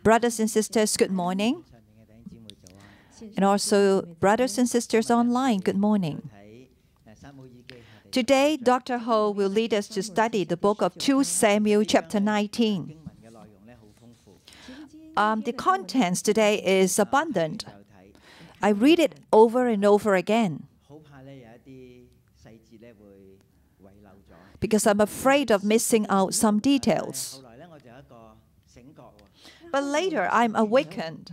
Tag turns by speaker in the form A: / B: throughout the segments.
A: Brothers and sisters, good morning. And also, brothers and sisters online, good morning. Today, Dr. Ho will lead us to study the book of 2 Samuel chapter 19. The contents today is abundant. I read it over and over again because I'm afraid of missing out some details. But later, I'm awakened.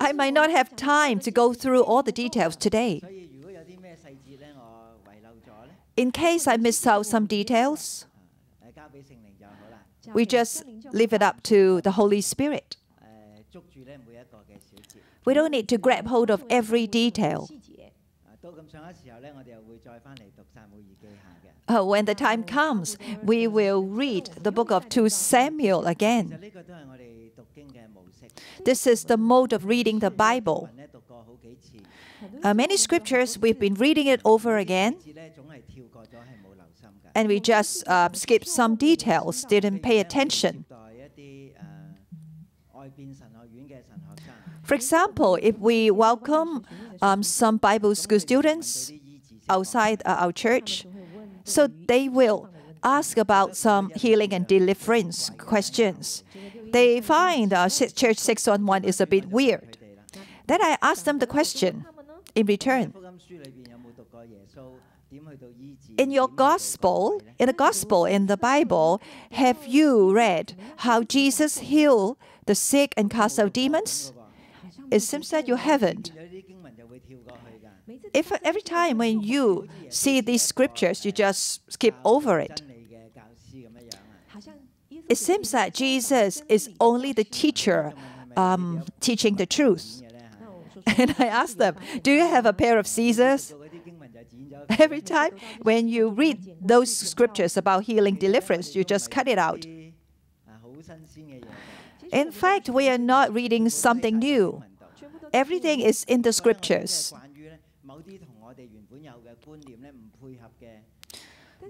A: I might not have time to go through all the details today. In case I miss out some details, we just leave it up to the Holy Spirit. We don't need to grab hold of every detail. When the time comes, we will read the book of 2 Samuel again. This is the mode of reading the Bible. Many scriptures, we've been reading it over again, and we just skip some details, didn't pay attention. For example, if we welcome some Bible school students outside our church, so they will ask about some healing and deliverance questions. They find Church 611 is a bit weird. Then I ask them the question in return. In your gospel, in the Bible, have you read how Jesus healed the sick and cast out demons? It seems that you haven't. If every time when you see these scriptures, you just skip over it. It seems that Jesus is only the teacher teaching the truth. And I ask them, do you have a pair of scissors? Every time when you read those scriptures about healing, deliverance, you just cut it out. In fact, we are not reading something new. Everything is in the scriptures.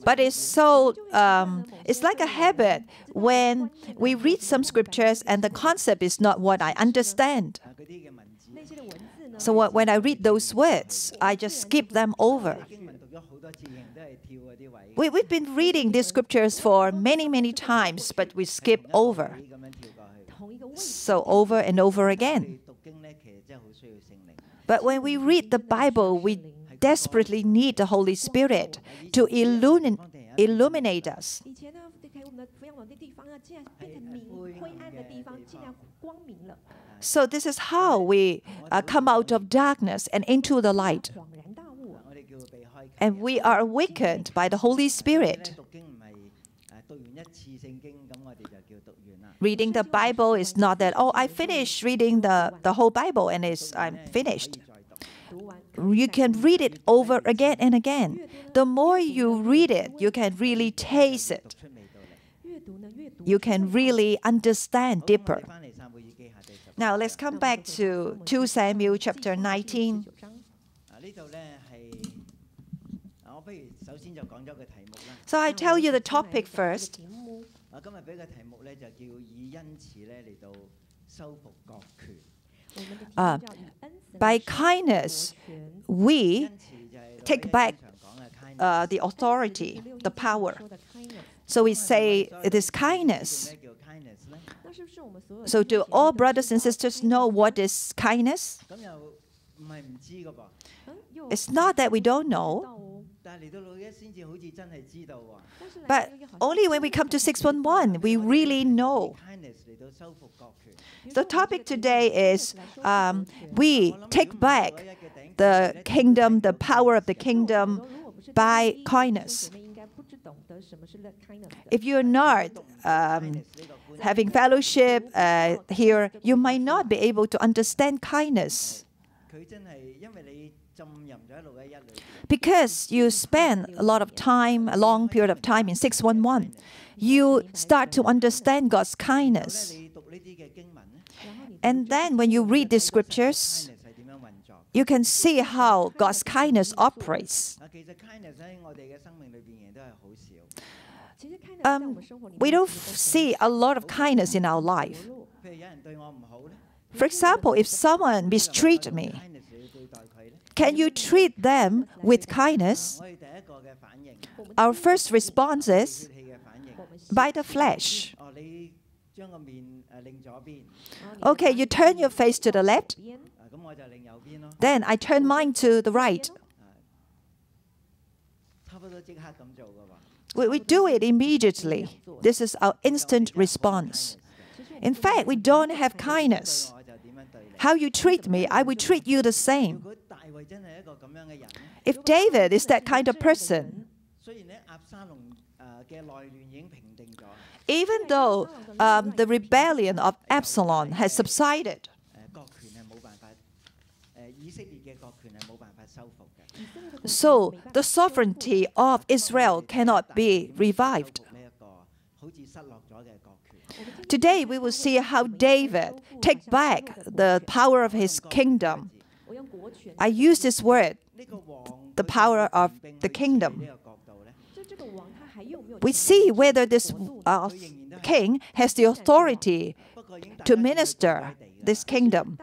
A: But it's like a habit when we read some scriptures and the concept is not what I understand. So when I read those words, I just skip them over. We've been reading these scriptures for many, many times, but we skip over. So over and over again. But when we read the Bible, we desperately need the Holy Spirit to illuminate us. So this is how we come out of darkness and into the light. And we are awakened by the Holy Spirit. Reading the Bible is not that, oh, I finished reading the whole Bible and I'm finished. You can read it over again and again. The more you read it, you can really taste it. You can really understand deeper. Now let's come back to 2 Samuel chapter 19. So I tell you the topic first. By kindness, we take back the authority, the power. So we say it is kindness. So do all brothers and sisters know what is kindness? It's not that we don't know. But only when we come to 611, we really know. The topic today is we take back the kingdom, the power of the kingdom by kindness. If you're not having fellowship here, you might not be able to understand kindness. Because you spend a lot of time, a long period of time in 611, you start to understand God's kindness. And then when you read the scriptures, you can see how God's kindness operates. we don't see a lot of kindness in our life. For example, if someone mistreats me, can you treat them with kindness? Our first response is by the flesh. Okay, you turn your face to the left, then I turn mine to the right. We do it immediately. This is our instant response. In fact, we don't have kindness. How you treat me, I will treat you the same. If David is that kind of person, even though the rebellion of Absalom has subsided, so the sovereignty of Israel cannot be revived. Today we will see how David takes back the power of his kingdom. I use this word, the power of the kingdom. We see whether this king has the authority to minister this kingdom.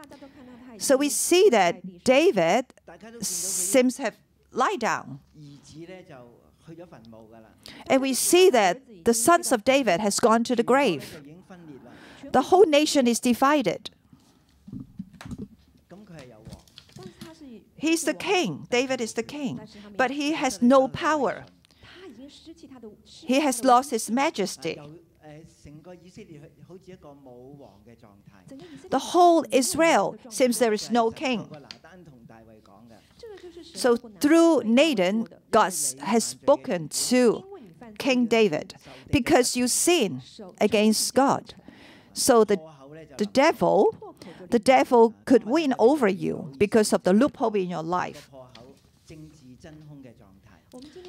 A: So we see that David seems to have lied down. And we see that the sons of David has gone to the grave. The whole nation is divided. He's the king. David is the king. But he has no power. He has lost his majesty. The whole Israel seems there is no king. So through Nathan, God has spoken to King David, because you sin against God. So the devil could win over you because of the loophole in your life.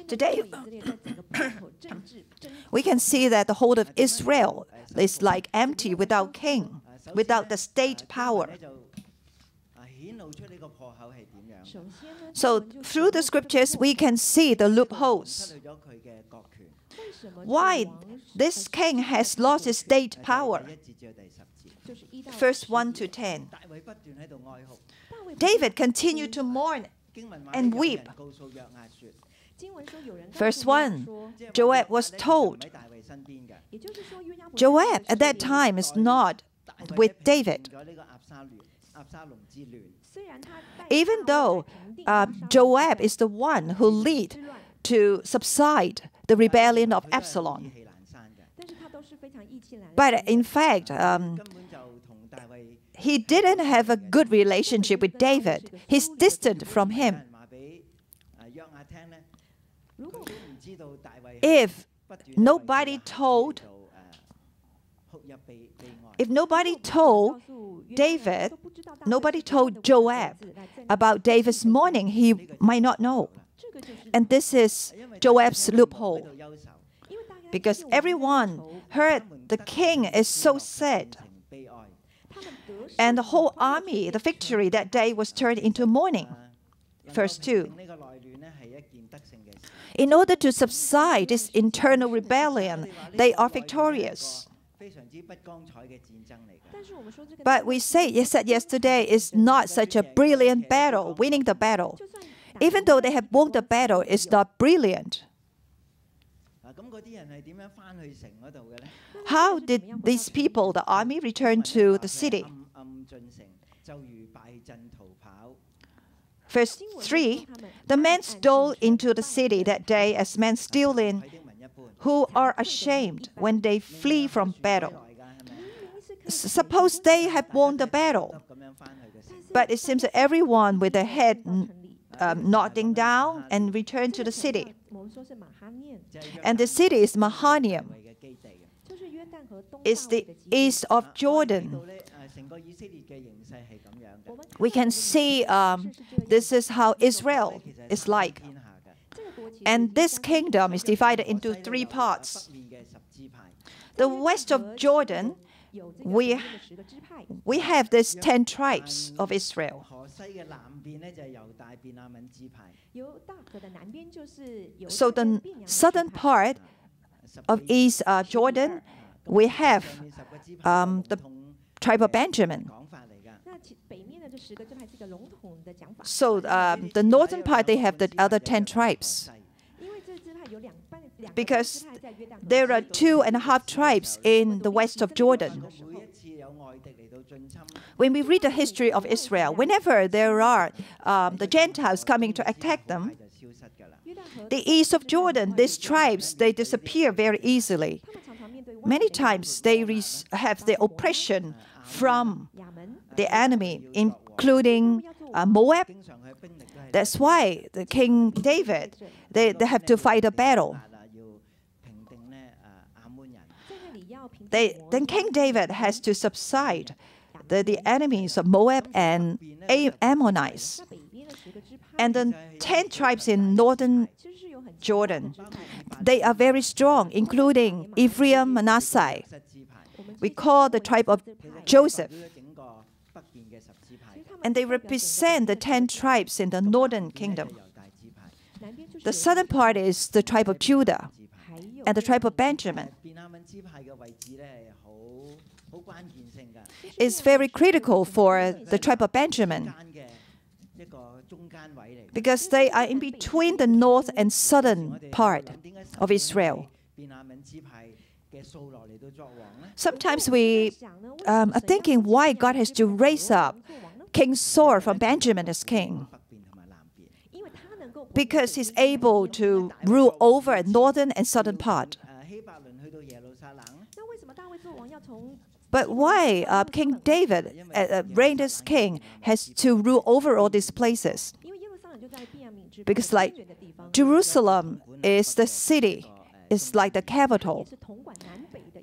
A: Today, we can see that the whole of Israel is like empty without king, without the state power. So through the scriptures, we can see the loopholes. Why this king has lost his state power. Verse 1 to 10. David continued to mourn and weep. Verse 1, Joab was told. Joab at that time is not with David. Even though Joab is the one who led to subside the rebellion of Absalom. But in fact, he didn't have a good relationship with David. He's distant from him. If nobody told David, nobody told Joab about David's mourning, he might not know. And this is Joab's loophole. Because everyone heard the king is so sad. And the whole army, the victory that day was turned into mourning. Verse 2. In order to subside this internal rebellion, they are victorious. But we said yesterday is not such a brilliant battle, winning the battle. Even though they have won the battle, it's not brilliant. How did these people, the army, return to the city? Verse 3, the men stole into the city that day as men steal in, who are ashamed when they flee from battle. Suppose they have won the battle, but it seems that everyone with their head nodding down and returned to the city. And the city is Mahanaim. It's the east of Jordan. We can see this is how Israel is like. And this kingdom is divided into 3 parts. The west of Jordan, we have these 10 tribes of Israel. So the southern part of East Jordan, we have the tribe of Benjamin. So the northern part, they have the other 10 tribes. Because there are 2.5 tribes in the west of Jordan. When we read the history of Israel, whenever there are the Gentiles coming to attack them, the east of Jordan, these tribes, they disappear very easily. Many times they have the oppression from the enemy, including Moab. That's why the King David, they have to fight a battle. Then King David has to subside the enemies of Moab and Ammonites. And the 10 tribes in northern Jordan, they are very strong, including Ephraim, Manasseh. We call the tribe of Joseph. And they represent the 10 tribes in the northern kingdom. The southern part is the tribe of Judah and the tribe of Benjamin. It's very critical for the tribe of Benjamin because they are in between the north and southern part of Israel. Sometimes we are thinking why God has to raise up King Saul from Benjamin as king. Because he's able to rule over northern and southern part. But why King David, reigned as king, has to rule over all these places? Because like Jerusalem is the city, it's like the capital.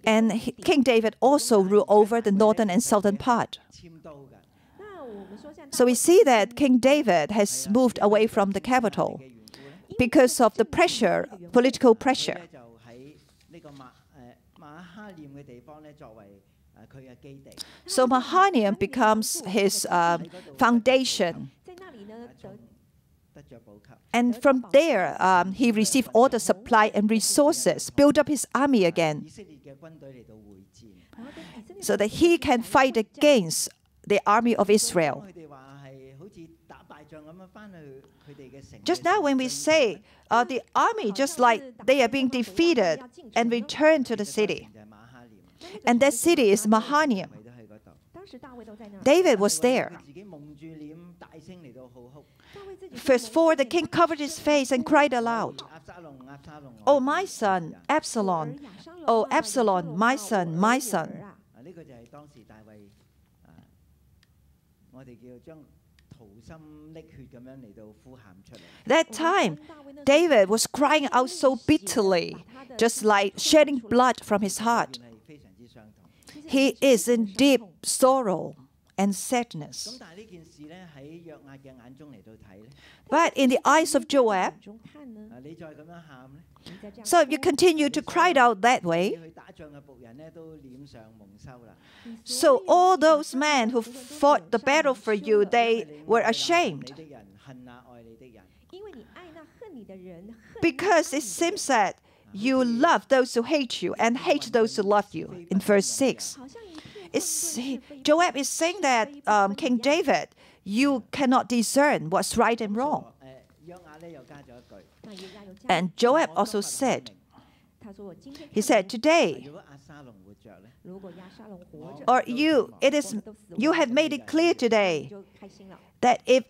A: And King David also ruled over the northern and southern part. So we see that King David has moved away from the capital because of the pressure, political pressure. So Mahanaim becomes his foundation. And from there, he received all the supply and resources, built up his army again, so that he can fight against the army of Israel. Just now when we say the army, just like they are being defeated and return to the city. And that city is Mahanaim. David was there. Verse 4, the king covered his face and cried aloud, "Oh, my son, Absalom! Oh, Absalom, my son, my son!" That time, David was crying out so bitterly, just like shedding blood from his heart. He is in deep sorrow and sadness. But in the eyes of Joab, so if you continue to cry out that way, so all those men who fought the battle for you, they were ashamed. Because it seems that you love those who hate you and hate those who love you. In verse 6, Joab is saying that King David, you cannot discern what's right and wrong. And Joab also said, he said, today, or you have made it clear today that if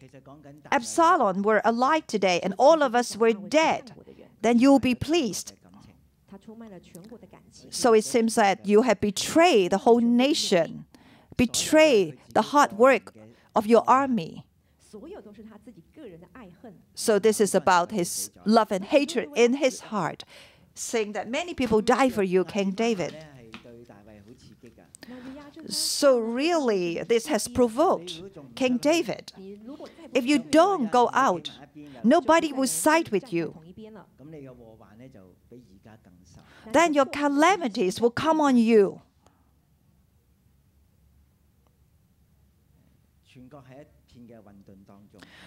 A: Absalom were alive today and all of us were dead, then you'll be pleased. So it seems that you have betrayed the whole nation, betrayed the hard work of your army. So this is about his love and hatred in his heart, saying that many people die for you, King David. So really, this has provoked King David. If you don't go out, nobody will side with you. Then your calamities will come on you.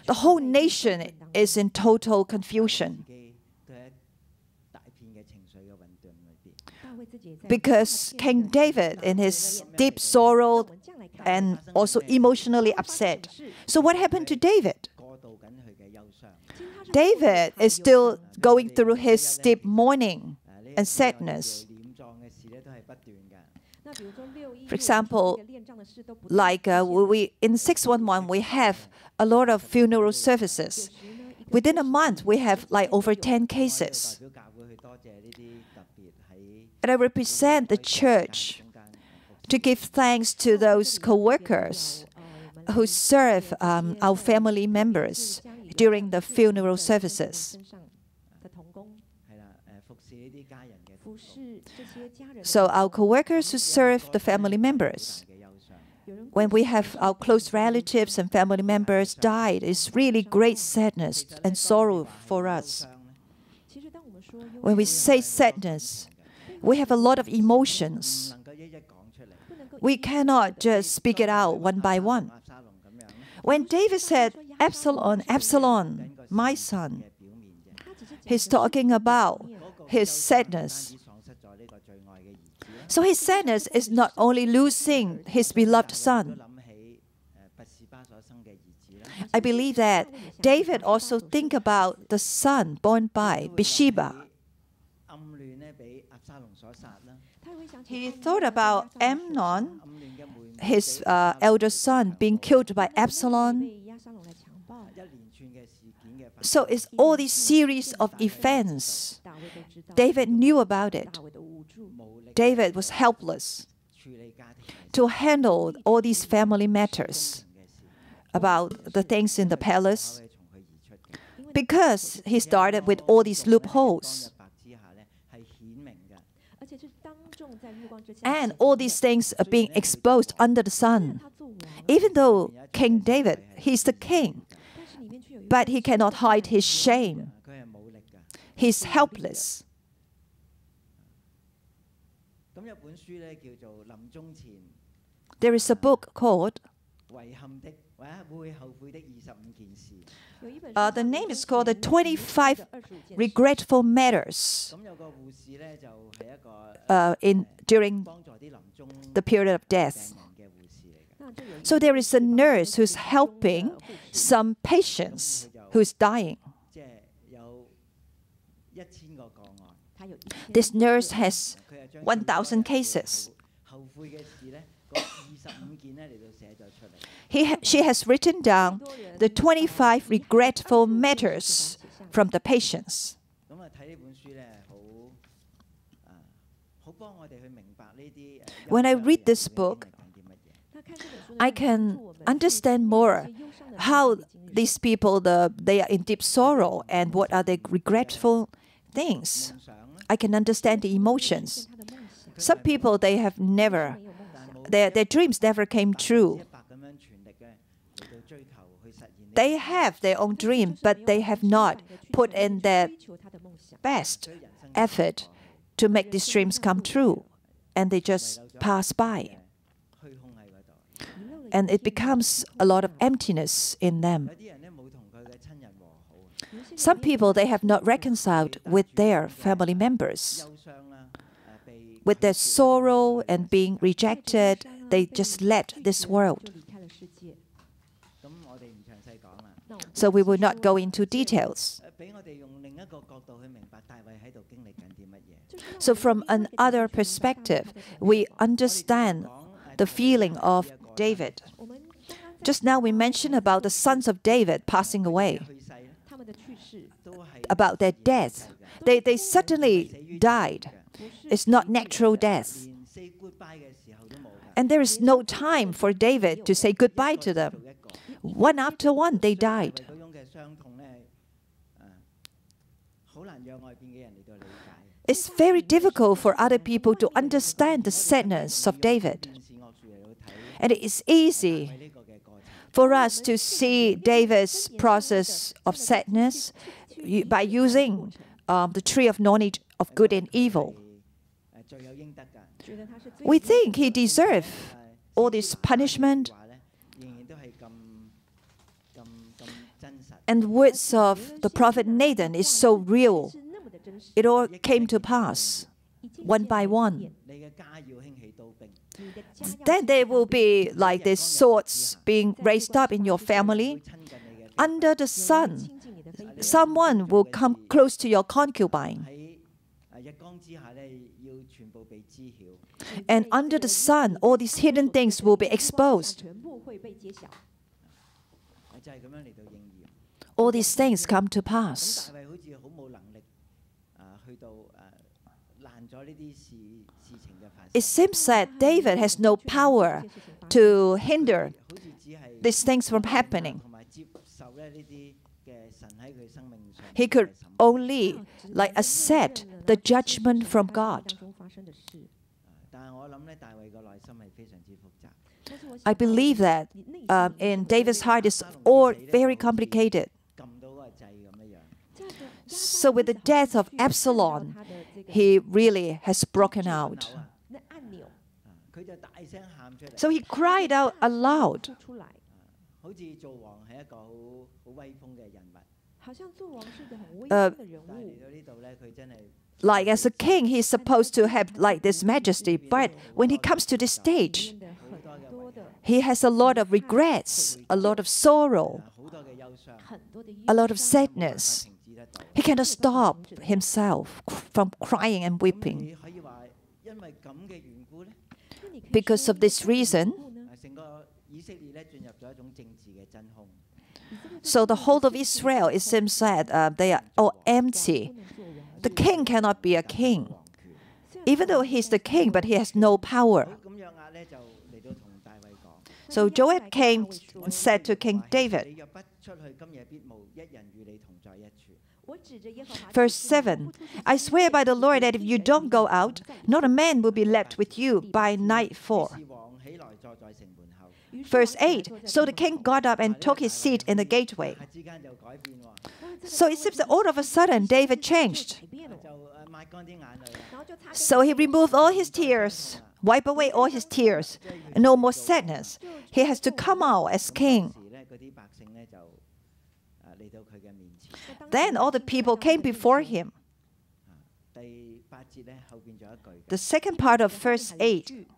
A: The whole nation is in total confusion. because King David, in his deep sorrow and also emotionally upset. So what happened to David? David is still going through his deep mourning and sadness. For example, like in 611, we have a lot of funeral services. Within a month, we have like over 10 cases. And I represent the church to give thanks to those co-workers who serve our family members during the funeral services. So our co-workers who serve the family members, when we have our close relatives and family members died, it's really great sadness and sorrow for us. When we say sadness, we have a lot of emotions. We cannot just speak it out one by one. When David said, "Absalom, Absalom, my son," he's talking about his sadness. So his sadness is not only losing his beloved son. I believe that David also think about the son born by Bathsheba. He thought about Amnon, his elder son, being killed by Absalom. So it's all these series of events. David knew about it. David was helpless to handle all these family matters about the things in the palace because he started with all these loopholes. And all these things are being exposed under the sun. Even though King David, he's the king, but he cannot hide his shame. He's helpless. There is a book called, the name is called The 25 Regretful Matters during the period of death. So there is a nurse who's helping some patients who's dying. This nurse has 1,000 cases. She has written down the 25 regretful matters from the patients. When I read this book, I can understand more how these people, they are in deep sorrow and what are the regretful things. I can understand the emotions. Some people, they have never, their dreams never came true. They have their own dream, but they have not put in their best effort to make these dreams come true. And they just pass by. And it becomes a lot of emptiness in them. Some people, they have not reconciled with their family members. With their sorrow and being rejected, they just left this world. So we will not go into details. So from another perspective, we understand the feeling of David. Just now we mentioned about the sons of David passing away, about their death. They suddenly died. It's not natural death. And there is no time for David to say goodbye to them. One after one, they died. It's very difficult for other people to understand the sadness of David. And it is easy for us to see David's process of sadness by using the tree of knowledge of good and evil. We think he deserved all this punishment. And the words of the prophet Nathan is so real. It all came to pass. one by one. Then there will be like these swords being raised up in your family. Under the sun, someone will come close to your concubine. And under the sun, all these hidden things will be exposed. All these things come to pass. It seems that David has no power to hinder these things from happening. He could only like accept the judgment from God. I believe that in David's heart is all very complicated. So with the death of Absalom, he really has broken out. So he cried out aloud. Like as a king, he's supposed to have like this majesty, but when he comes to this stage, he has a lot of regrets, a lot of sorrow, a lot of sadness. He cannot stop himself from crying and weeping. Because of this reason, so the whole of Israel, it seems that they are all empty. The king cannot be a king. Even though he's the king, but he has no power. So Joab came and said to King David, Verse 7, I swear by the Lord that if you don't go out, not a man will be left with you by nightfall. Verse 8, so the king got up and took his seat in the gateway. So it seems that all of a sudden David changed. So he removed all his tears, wiped away all his tears, and no more sadness. He has to come out as king. Then all the people came before him. The second part of verse 8.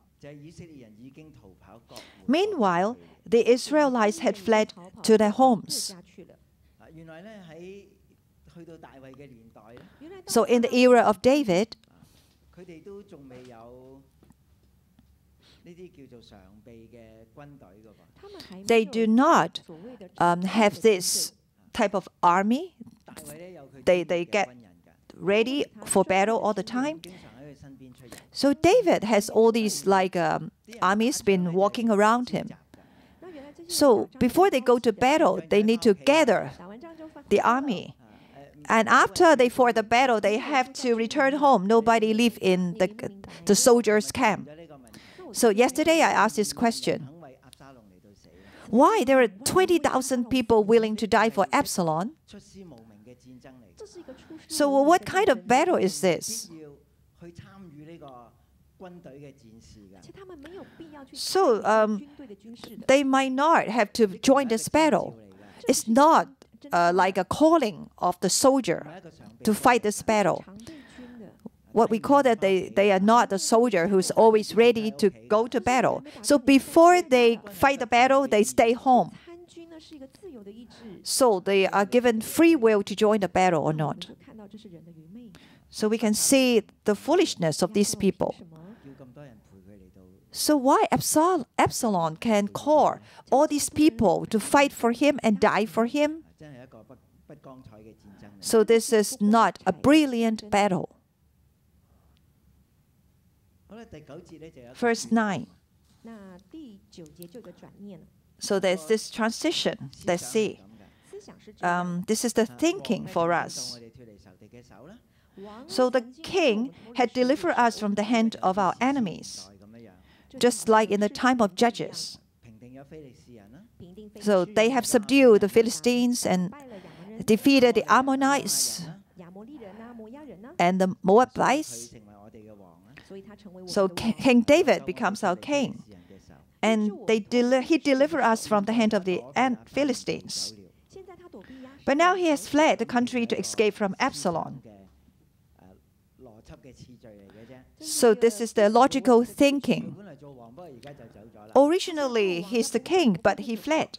A: Meanwhile, the Israelites had fled to their homes. So in the era of David, they do not have this type of army. They get ready for battle all the time. So David has all these like armies been walking around him. So before they go to battle, they need to gather the army. And after they fought the battle, they have to return home. Nobody live in the soldiers' camp. So yesterday I asked this question. Why there are 20,000 people willing to die for Absalom? So what kind of battle is this? So they might not have to join this battle. It's not like a calling of the soldier to fight this battle. What we call that they are not the soldier who's always ready to go to battle. So before they fight the battle, they stay home. So they are given free will to join the battle or not. So we can see the foolishness of these people. So why Absalom can call all these people to fight for him and die for him? So this is not a brilliant battle. Verse 9. So there's this transition. Let's see. This is the thinking for us. So the king had delivered us from the hand of our enemies, just like in the time of Judges. So they have subdued the Philistines and defeated the Ammonites and the Moabites. So King David becomes our king. And he delivered us from the hand of the Philistines. But now he has fled the country to escape from Absalom. So this is the logical thinking. Originally, he's the king, but he fled.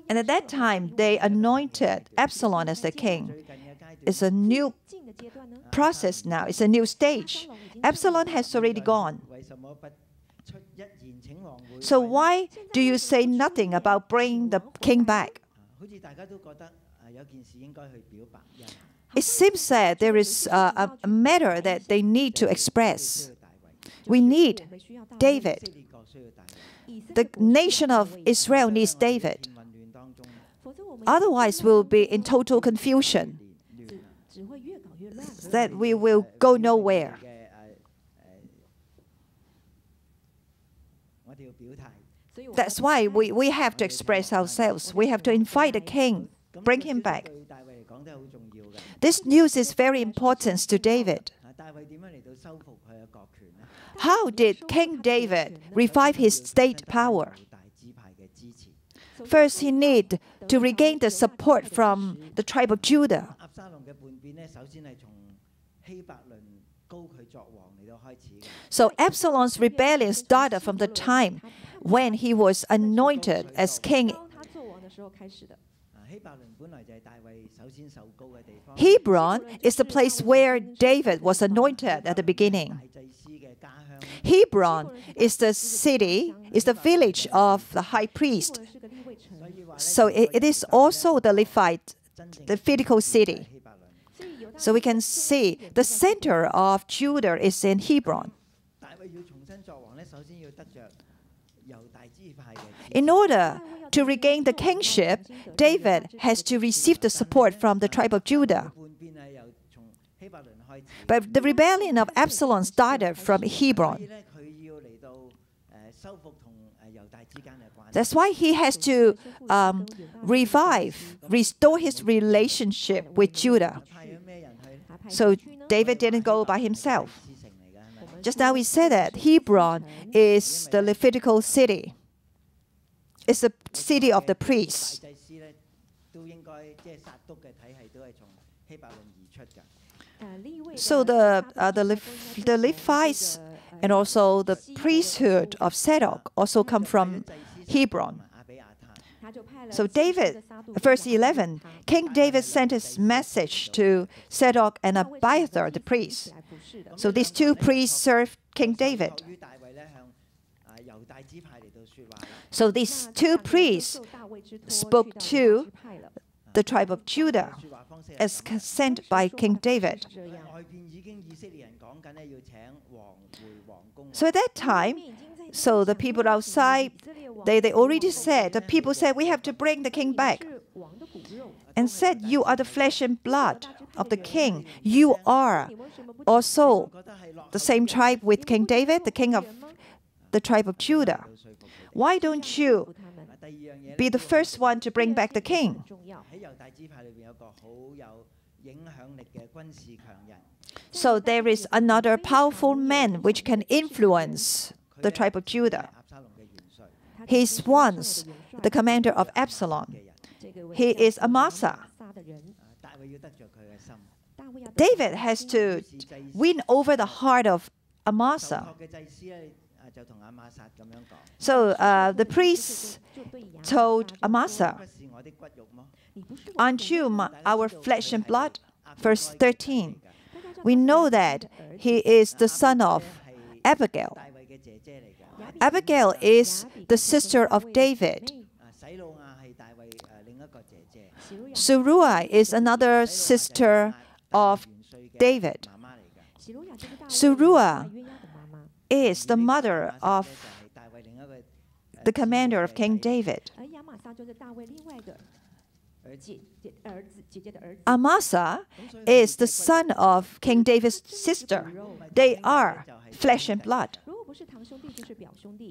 A: And at that time, they anointed Absalom as the king. It's a new process now. It's a new stage. Absalom has already gone. So why do you say nothing about bringing the king back? It seems that there is a matter that they need to express. We need David. The nation of Israel needs David. Otherwise, we'll be in total confusion. That we will go nowhere. That's why we have to express ourselves. We have to invite the king, bring him back. This news is very important to David. How did King David revive his state power? First, he needs to regain the support from the tribe of Judah. So Absalom's rebellion started from the time when he was anointed as king. Hebron is the place where David was anointed at the beginning. Hebron is the city, is the village of the high priest. So it is also the Levitical city. So we can see the center of Judah is in Hebron. In order to regain the kingship, David has to receive the support from the tribe of Judah. But the rebellion of Absalom started from Hebron. That's why he has to restore his relationship with Judah. So David didn't go by himself. Just now we said that Hebron is the Levitical city. It's the city of the priests. So the Levites and also the priesthood of Zadok also come from Hebron. So David, verse 11, King David sent his message to Zadok and Abiathar, the priests. So these two priests served King David. So these two priests spoke to the tribe of Judah as sent by King David. So at that time, so the people outside, they already said, the people said, we have to bring the king back. And said, you are the flesh and blood of the king. You are also the same tribe with King David, the king of the tribe of Judah. Why don't you be the first one to bring back the king? So there is another powerful man which can influence the tribe of Judah. He is once the commander of Absalom. He is Amasa. David has to win over the heart of Amasa. So the priests told Amasa, aren't you our flesh and blood? Verse 13. We know that he is the son of Abigail. Abigail is the sister of David. Zeruiah is another sister of David. Zeruiah is the mother of the commander of King David. Amasa is the son of King David's sister. They are flesh and blood.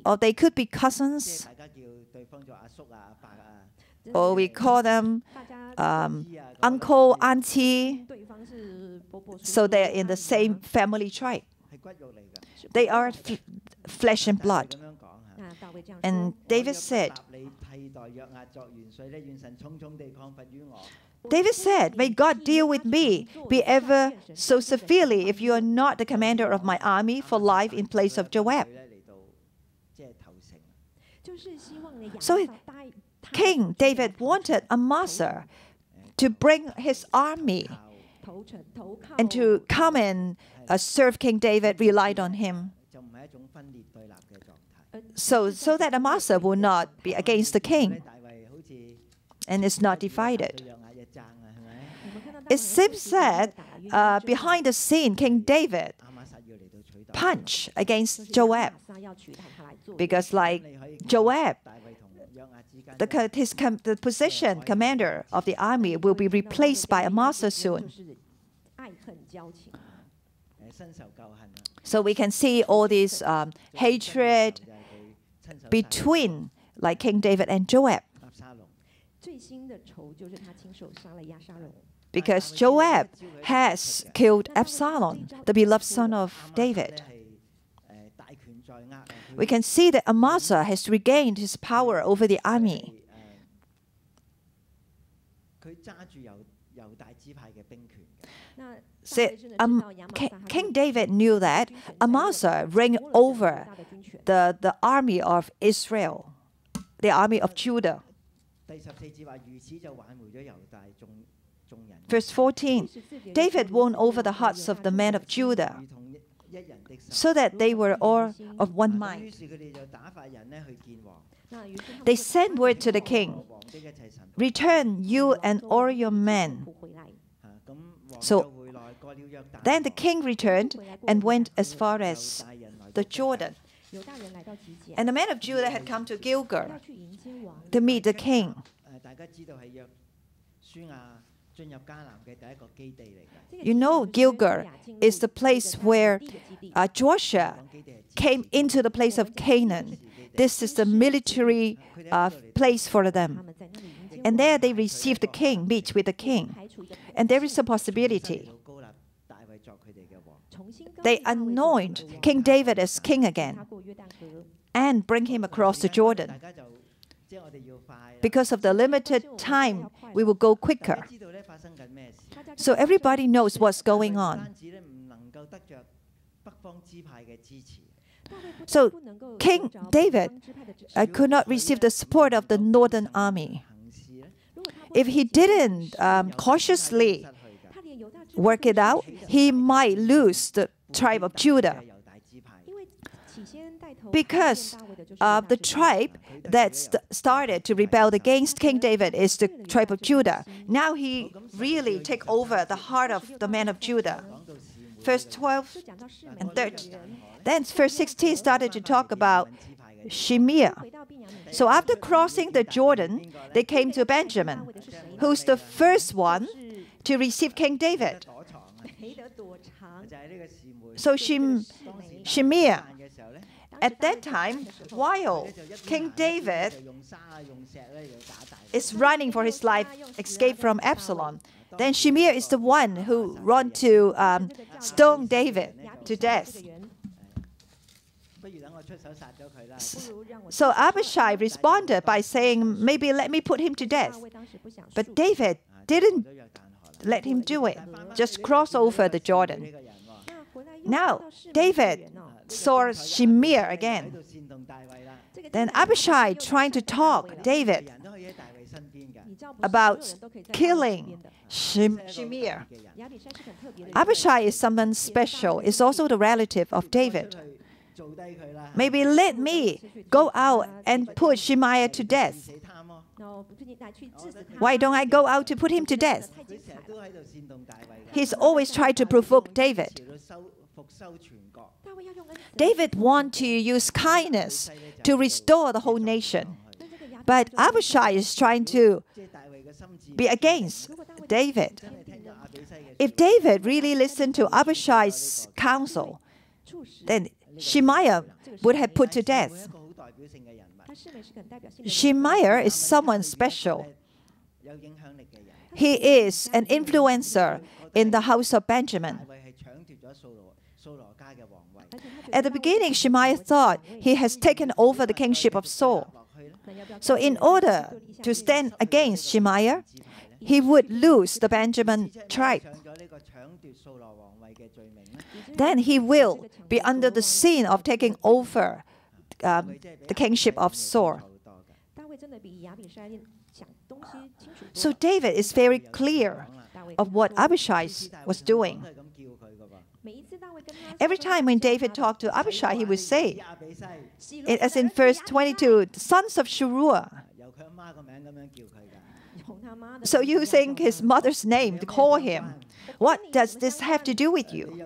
A: Or they could be cousins. Or we call them uncle, auntie. So they're in the same family tribe. They are flesh and blood. And David said, David said, "May God deal with me, be ever so severely, if you are not the commander of my army for life in place of Joab." So King David wanted Amasa to bring his army and to come and serve King David, relied on him. So that Amasa will not be against the king and is not divided. It seems that behind the scene, King David punched against Joab because, like Joab, the position commander of the army will be replaced by Amasa soon. So we can see all this hatred between, like, King David and Joab. Because Joab has killed Absalom, the beloved son of David. We can see that Amasa has regained his power over the army. King David knew that Amasa reigned over the army of Israel, the army of Judah. Verse 14, David won over the hearts of the men of Judah, so that they were all of one mind. They sent word to the king, "Return, you and all your men." So then the king returned and went as far as the Jordan. And the men of Judah had come to Gilgal to meet the king. You know, Gilgal is the place where Joshua came into the place of Canaan. This is the military place for them. And there they received the king, meet with the king. And there is a possibility they anoint King David as king again and bring him across the Jordan. Because of the limited time, we will go quicker. So everybody knows what's going on. So King David could not receive the support of the northern army. If he didn't cautiously work it out, he might lose the tribe of Judah. Because the tribe that started to rebel against King David is the tribe of Judah. Now he really take over the heart of the men of Judah. Verse 12 and 13. Then verse 16 started to talk about Shimei. So after crossing the Jordan, they came to Benjamin, who's the first one to receive King David. So Shimei, at that time, while King David is running for his life, escape from Absalom, then Shimei is the one who ran to stone David to death. So Abishai responded by saying, "Maybe let me put him to death." But David didn't let him do it, just cross over the Jordan. Now, David saw Shimei again. Then Abishai trying to talk David about killing Shimei. Abishai is someone special, is also the relative of David. Maybe let me go out and put Shimei to death. Why don't I go out to put him to death? He's always tried to provoke David. David wants to use kindness to restore the whole nation. But Abishai is trying to be against David. If David really listened to Abishai's counsel, then Shimei would have put to death. Shimei is someone special. He is an influencer in the house of Benjamin. At the beginning, Shimei thought he has taken over the kingship of Saul. So in order to stand against Shimei, he would lose the Benjamin tribe. Then he will be under the sin of taking over the kingship of Saul. So David is very clear of what Abishai was doing. Every time when David talked to Abishai, he would say, as in verse 22, the sons of Zeruiah. So you think his mother's name to call him. What does this have to do with you?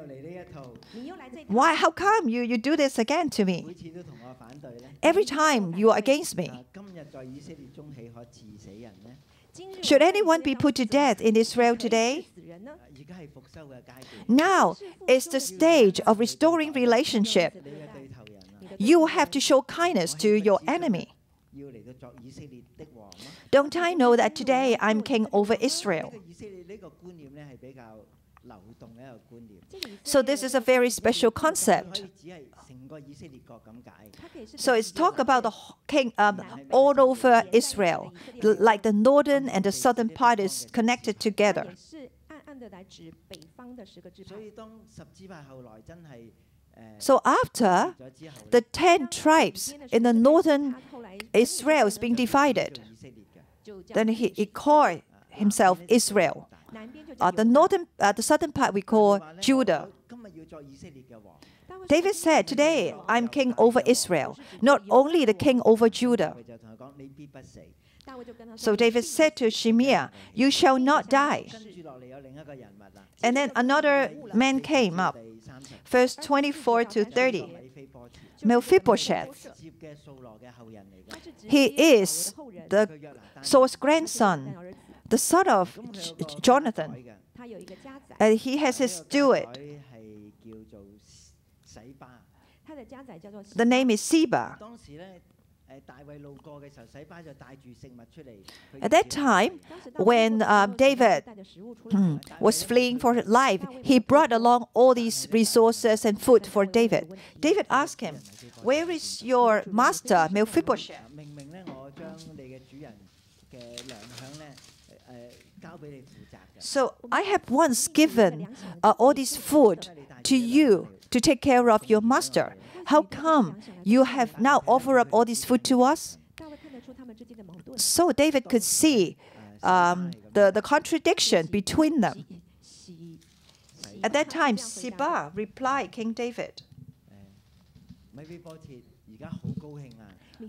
A: Why? How come you do this again to me? Every time you are against me. Should anyone be put to death in Israel today? Now is the stage of restoring relationship. You have to show kindness to your enemy. Don't I know that today I'm king over Israel? So this is a very special concept. So it's talk about the king all over Israel, like the northern and the southern part is connected together. So after the 10 tribes in the northern Israel is being divided, then he called himself Israel. The southern part we call Judah. David said, today I'm king over Israel, not only the king over Judah. So David said to Shimei, you shall not die. And then another man came up, verse 24 to 30. Mephibosheth. He is the Saul's grandson, the son of Jonathan. And he has his steward. The name is Ziba. At that time, when David was fleeing for his life, he brought along all these resources and food for David. David asked him, where is your master, Mephibosheth? So I have once given all this food to you to take care of your master. How come you have now offered up all this food to us? So David could see the contradiction between them. At that time, Ziba replied King David,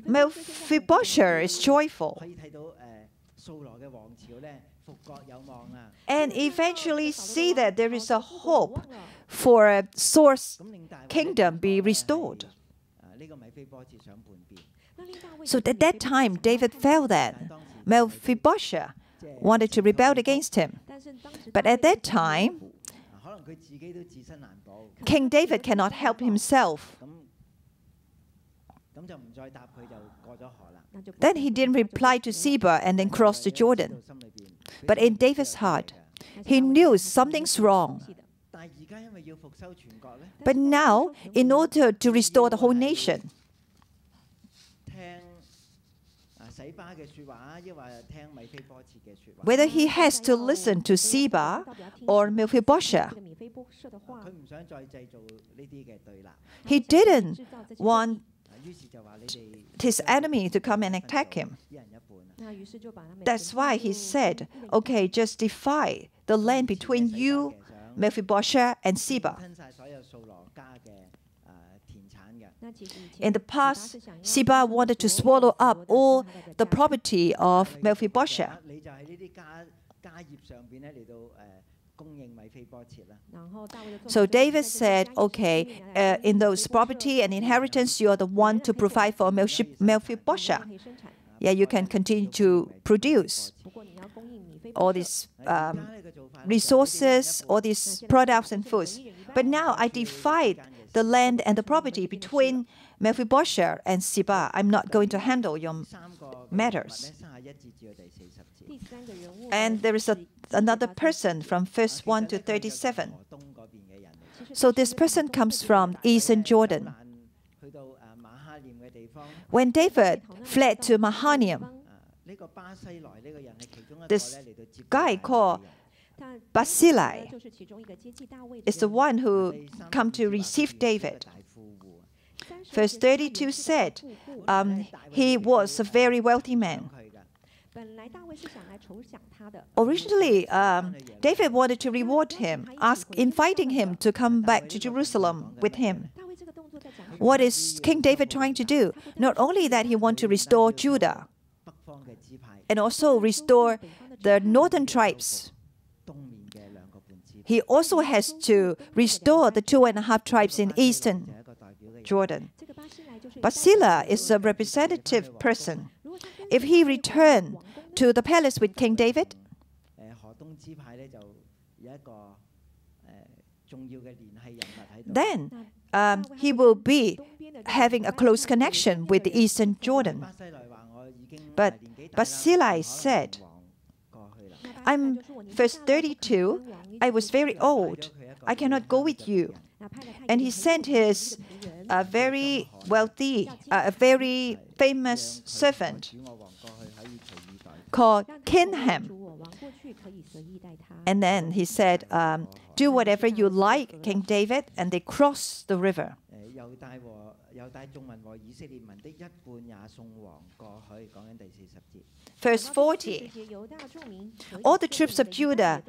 A: Mephibosheth is joyful and eventually see that there is a hope for Saul's kingdom be restored. So at that time, David felt that Mephibosheth wanted to rebel against him. But at that time, King David cannot help himself. Then he didn't reply to Ziba and then crossed the Jordan. But in David's heart, he knew something's wrong. But now, in order to restore the whole nation, whether he has to listen to Ziba or Mephibosheth, he didn't want his enemy to come and attack him. That's why he said, okay, just divide the land between you, Mephibosheth, and Ziba. In the past, Ziba wanted to swallow up all the property of Mephibosheth. So David said, okay, in those property and inheritance, you are the one to provide for Mephibosheth. Yeah, you can continue to produce all these resources, all these products and foods. But now I divide the land and the property between Mephibosheth and Ziba. I'm not going to handle your matters. And there is another person from verse 1 to 37. So this person comes from eastern Jordan. When David fled to Mahanaim, This guy called Barzillai is the one who come to receive David. Verse 32 said he was a very wealthy man. Originally, David wanted to reward him, inviting him to come back to Jerusalem with him. What is King David trying to do? Not only that he wants to restore Judah, and also restore the northern tribes. He also has to restore the 2.5 tribes in eastern Jordan. Barzillai is a representative person. If he returned to the palace with King David, then he will be having a close connection with the eastern Jordan. But Barzillai said, verse 32, I was very old. I cannot go with you. And he sent his very wealthy, a very famous servant called Kinham. And then he said, do whatever you like, King David, and they crossed the river. Verse 40, all the troops of Judah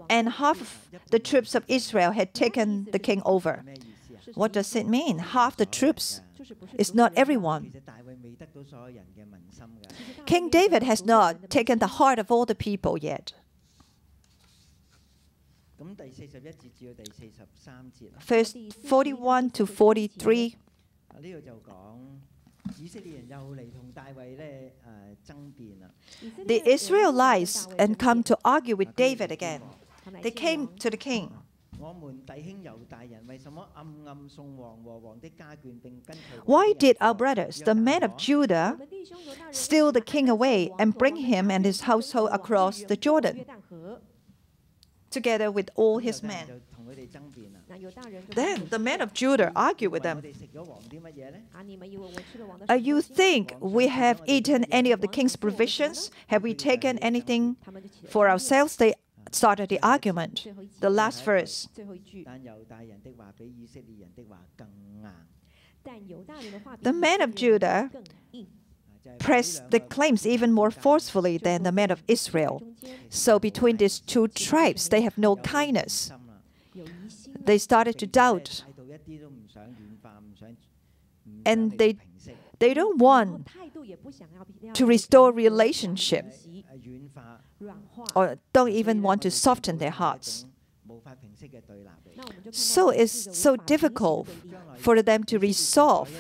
A: and half the troops of Israel had taken the king over. What does it mean? Half the troops. It's not everyone. King David has not taken the heart of all the people yet. Verse 41 to 43. The Israelites and come to argue with David again. They came to the king. Why did our brothers, the men of Judah, steal the king away and bring him and his household across the Jordan, together with all his men? Then the men of Judah argued with them. You think we have eaten any of the king's provisions? Have we taken anything for ourselves? They started the argument. The last verse. The men of Judah pressed the claims even more forcefully than the men of Israel. So between these two tribes, they have no kindness. They started to doubt. And they don't want to restore relationship, or don't even want to soften their hearts. So it's so difficult for them to resolve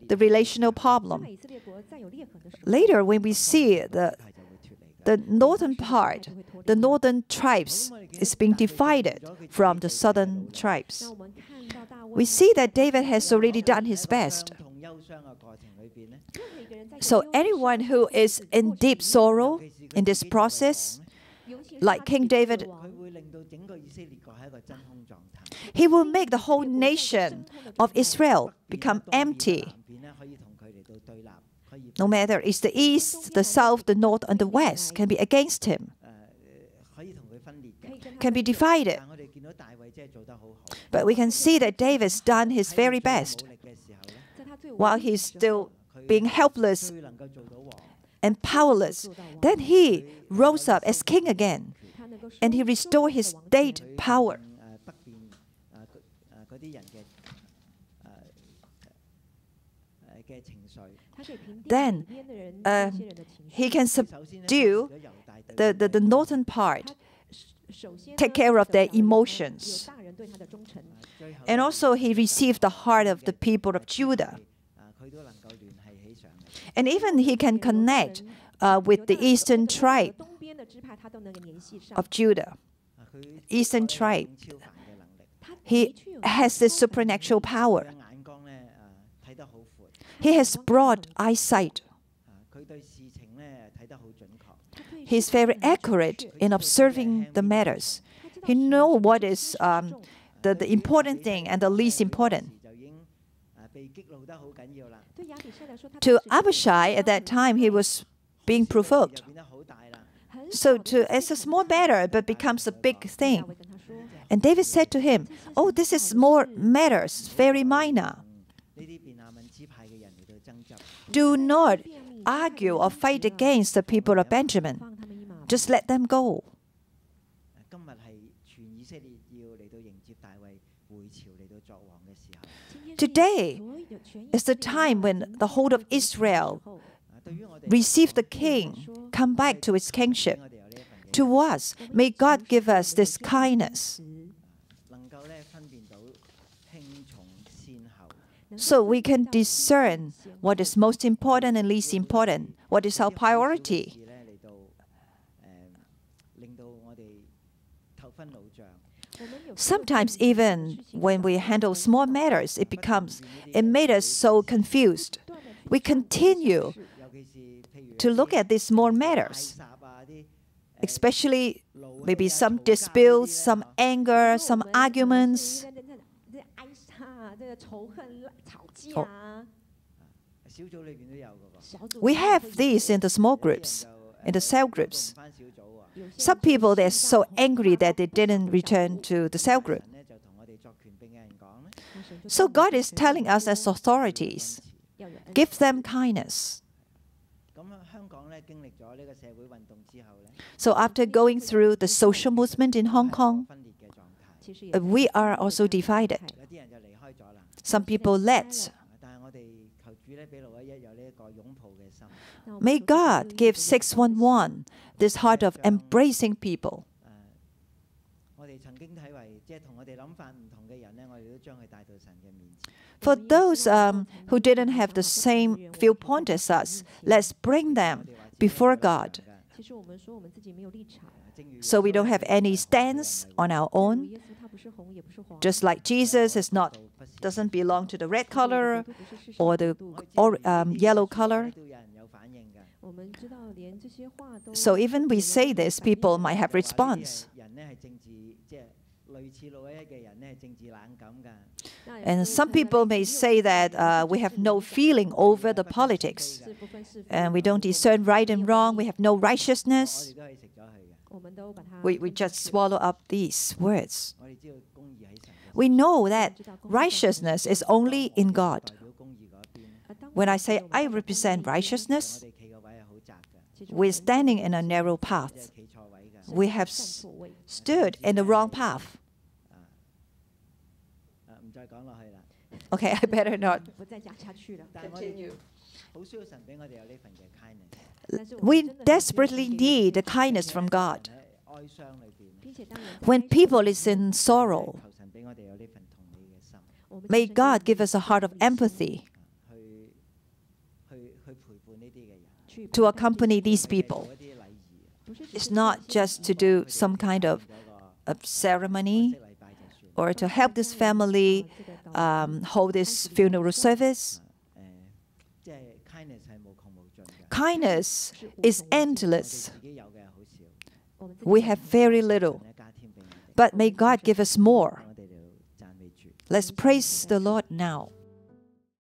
A: the relational problem. Later, when we see the northern part, the northern tribes is being divided from the southern tribes, we see that David has already done his best. So anyone who is in deep sorrow in this process, like King David, he will make the whole nation of Israel become empty. No matter it's the east, the south, the north, and the west can be against him, can be divided. But we can see that David's done his very best. While he's still being helpless and powerless, then he rose up as king again, and he restored his state power. Then he can subdue the northern part, take care of their emotions. And also he received the heart of the people of Judah. And even he can connect with the eastern tribe of Judah. Eastern tribe. He has this supernatural power. He has broad eyesight. He's very accurate in observing the matters. He knows what is the important thing and the least important. To Abishai, at that time, he was being provoked. So it's a small matter, but becomes a big thing. And David said to him, "Oh, this is small matters, very minor. Do not argue or fight against the people of Benjamin. Just let them go." Today is the time when the whole of Israel receive the king, come back to its kingship. To us, may God give us this kindness, so we can discern what is most important and least important, what is our priority. Sometimes even when we handle small matters, it made us so confused. We continue to look at these small matters, especially maybe some disputes, some anger, some arguments. We have these in the small groups, in the cell groups. Some people, they're so angry that they didn't return to the cell group. So God is telling us as authorities, give them kindness. So after going through the social movement in Hong Kong, we are also divided. Some people left. May God give 611 this heart of embracing people. For those who didn't have the same viewpoint as us, let's bring them before God. So we don't have any stance on our own. Just like Jesus doesn't belong to the red color or the yellow color. So even we say this, people might have response. And some people may say that we have no feeling over the politics, and we don't discern right and wrong, we have no righteousness. We just swallow up these words. We know that righteousness is only in God. When I say I represent righteousness, we're standing in a narrow path. We have stood in the wrong path. Okay, I better not continue. We desperately need the kindness from God. When people is in sorrow, may God give us a heart of empathy to accompany these people. It's not just to do some kind of ceremony or to help this family hold this funeral service. Kindness is endless. We have very little, but may God give us more. Let's praise the Lord now.